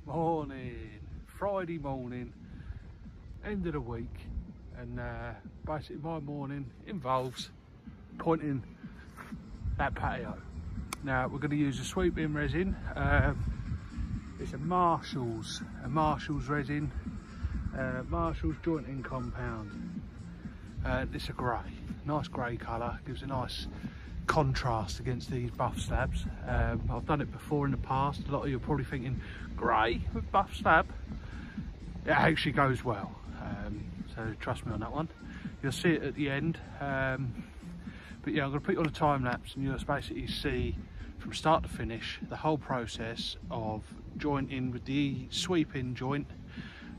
Morning, Friday morning, end of the week, and basically my morning involves pointing that patio. Now we're going to use a sweep-in resin. It's a Marshall's resin, Marshall's jointing compound. It's a grey, nice grey colour, gives a nice contrast against these buff slabs. I've done it before in the past. A lot of you are probably thinking, grey with buff slab? It actually goes well, so trust me on that one. You'll see it at the end, but yeah, I'm going to put you on a time lapse and you'll basically see from start to finish the whole process of jointing with the sweep-in joint.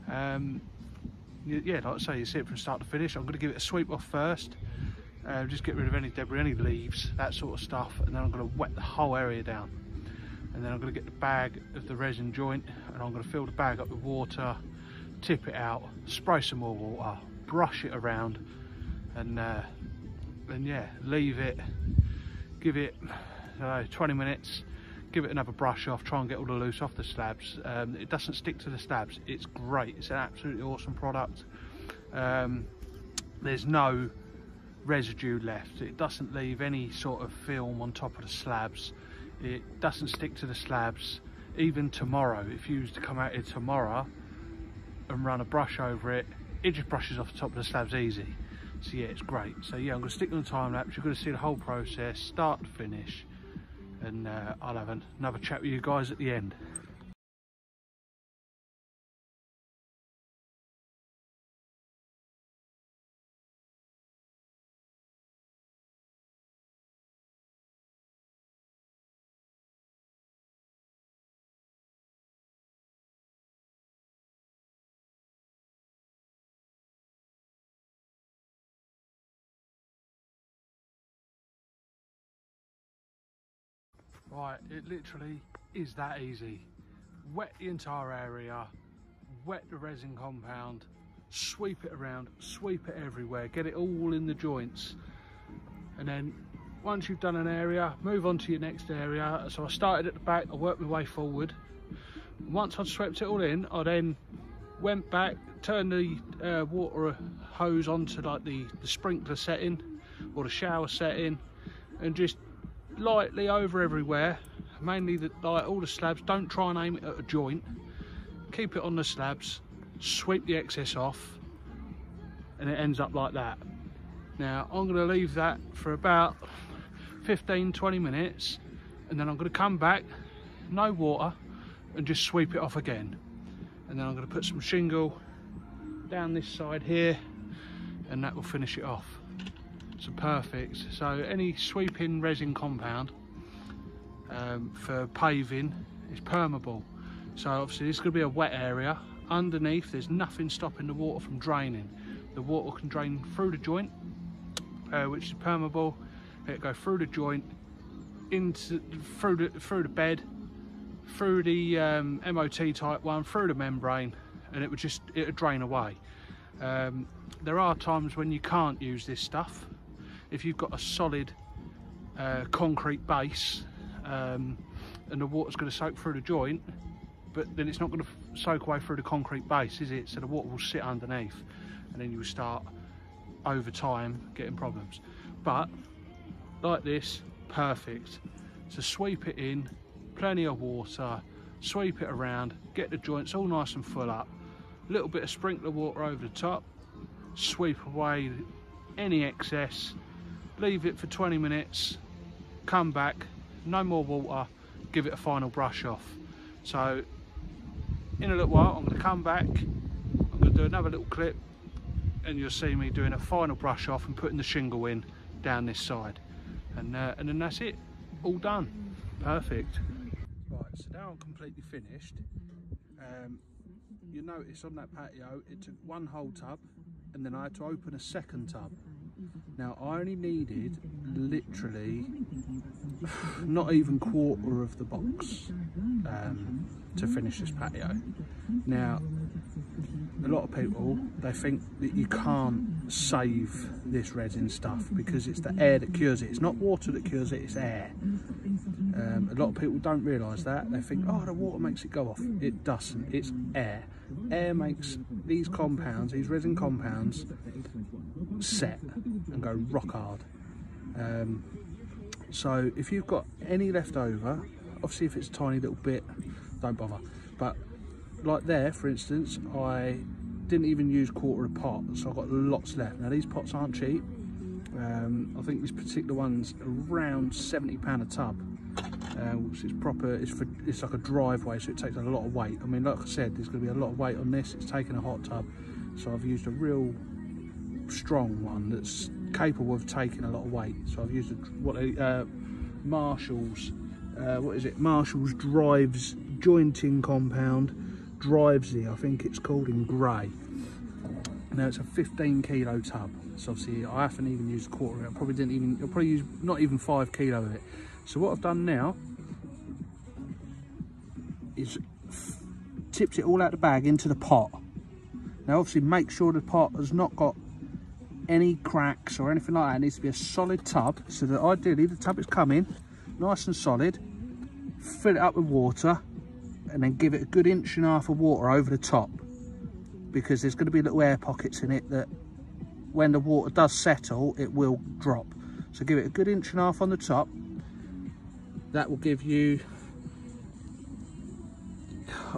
Yeah, like I say, you see it from start to finish. I'm going to give it a sweep off first. Just get rid of any debris, any leaves, that sort of stuff, and then I'm going to wet the whole area down. And then I'm going to get the bag of the resin joint and I'm going to fill the bag up with water, tip it out, spray some more water, brush it around, and yeah, leave it, give it 20 minutes, give it another brush off, try and get all the loose off the slabs. It doesn't stick to the slabs. It's great. It's an absolutely awesome product. There's no residue left. It doesn't leave any sort of film on top of the slabs. It doesn't stick to the slabs. Even tomorrow, if you was to come out here tomorrow and run a brush over it, it just brushes off the top of the slabs easy. So yeah, it's great. So yeah, I'm going to stick on the time lapse. You're going to see the whole process start to finish, and I'll have another chat with you guys at the end. Right, it literally is that easy. Wet the entire area, wet the resin compound, sweep it around, sweep it everywhere, get it all in the joints, and then once you've done an area, move on to your next area. So I started at the back, I worked my way forward. Once I'd swept it all in, I then went back, turned the water hose onto like the sprinkler setting or the shower setting, and just lightly over everywhere, mainly like all the slabs. Don't try and aim it at a joint, keep it on the slabs, sweep the excess off, and it ends up like that. Now I'm going to leave that for about 15-20 minutes, and then I'm going to come back, no water, and just sweep it off again. And then I'm going to put some shingle down this side here, and that will finish it off. So perfect. So any sweeping resin compound for paving is permeable. So obviously this is going to be a wet area. Underneath there's nothing stopping the water from draining. The water can drain through the joint, which is permeable. It go through the joint, through the bed, through the MOT type one, through the membrane, and it would drain away. There are times when you can't use this stuff. If you've got a solid concrete base and the water's going to soak through the joint, but then it's not going to soak away through the concrete base, is it? So the water will sit underneath, and then you will start over time getting problems. But like this, perfect. So sweep it in, plenty of water, sweep it around, get the joints all nice and full up, a little bit of sprinkler water over the top, sweep away any excess, leave it for 20 minutes, come back, no more water, give it a final brush off. So in a little while I'm going to come back, I'm going to do another little clip, and you'll see me doing a final brush off and putting the shingle in down this side, and then that's it, all done. Perfect. Right, so now I'm completely finished. You'll notice on that patio it took one whole tub, and then I had to open a second tub. Now I only needed literally not even quarter of the box to finish this patio. Now a lot of people, they think that you can't save this resin stuff because it's the air that cures it. It's not water that cures it, it's air. A lot of people don't realise that. They think, oh, the water makes it go off. It doesn't, it's air. Air makes these compounds, these resin compounds, set and go rock hard. So if you've got any left over, obviously if it's a tiny little bit, don't bother. But like there, for instance, I didn't even use quarter of a pot, so I've got lots left. Now these pots aren't cheap. I think this particular one's around £70 a tub, which is proper. It's like a driveway, so it takes a lot of weight. I mean, like I said, there's going to be a lot of weight on this. It's taking a hot tub, so I've used a real strong one that's capable of taking a lot of weight. So I've used Marshall's. What is it? Marshall's Drives jointing compound. Drivesy, I think it's called, in grey. Now it's a 15 kilo tub, so obviously I haven't even used a quarter of it. I'll probably use not even 5 kilo of it. So what I've done now is tipped it all out the bag into the pot. Now obviously make sure the pot has not got any cracks or anything like that. It needs to be a solid tub, so that ideally the tub is coming nice and solid. Fill it up with water and then give it a good 1.5 inches of water over the top, because there's going to be little air pockets in it that when the water does settle it will drop. So give it a good 1.5 inches on the top. That will give you,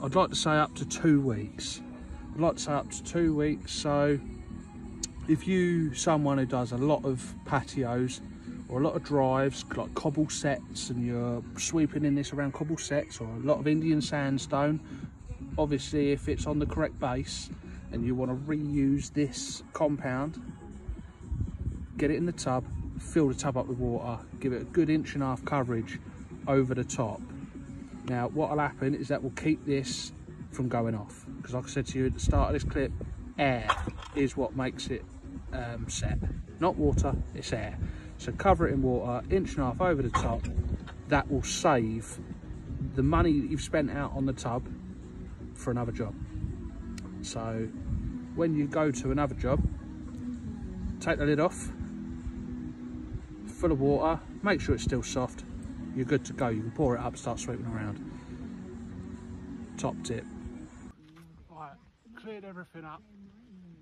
I'd like to say, up to 2 weeks. I'd like to say up to 2 weeks. So if someone who does a lot of patios or a lot of drives, like cobble sets, and you're sweeping in this around cobble sets or a lot of Indian sandstone, obviously if it's on the correct base and you want to reuse this compound, get it in the tub, fill the tub up with water, give it a good 1.5 inches coverage over the top. Now what will happen is that will keep this from going off, because like I said to you at the start of this clip, air is what makes it set, not water, it's air. So cover it in water, 1.5 inches over the top. That will save the money that you've spent out on the tub for another job. So when you go to another job, take the lid off, full of water, make sure it's still soft, you're good to go. You can pour it up, start sweeping around. Top tip. Right, cleared everything up.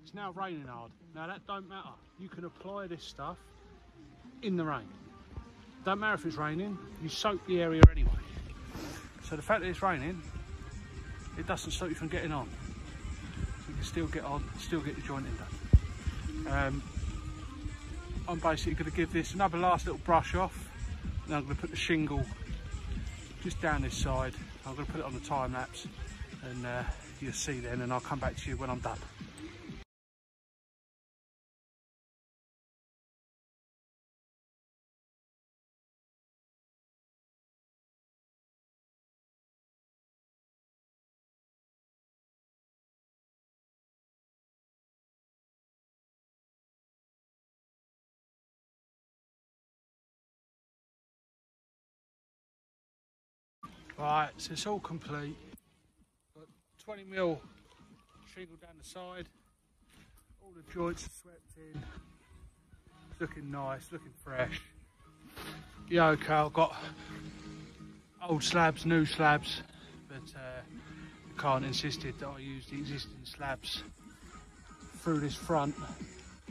It's now raining hard. Now that don't matter. You can apply this stuff in the rain. Don't matter if it's raining, you soak the area anyway. So the fact that it's raining, it doesn't stop you from getting on. So you can still get on, still get your jointing done. I'm basically going to give this another last little brush off. Then I'm going to put the shingle just down this side. I'm going to put it on the time lapse, and you'll see then, and I'll come back to you when I'm done. Right, so it's all complete. Got 20mm shingle down the side. All the joints are swept in. It's looking nice, looking fresh. Yeah, okay, I've got old slabs, new slabs, but the client insisted that I use the existing slabs through this front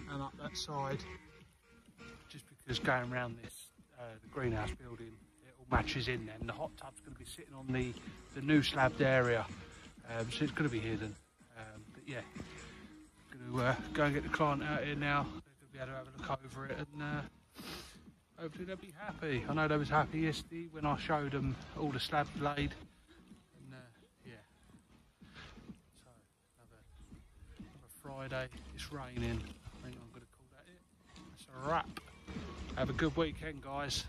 and up that side, just because going around this the greenhouse building, matches in then. The hot tub's going to be sitting on the new slabbed area, so it's going to be hidden. But yeah, going to go and get the client out here now. They're going to be able to have a look over it, and hopefully they'll be happy. I know they was happy yesterday when I showed them all the slabs laid, and yeah. So another Friday. It's raining. I think I'm going to call that it. That's a wrap. Have a good weekend, guys.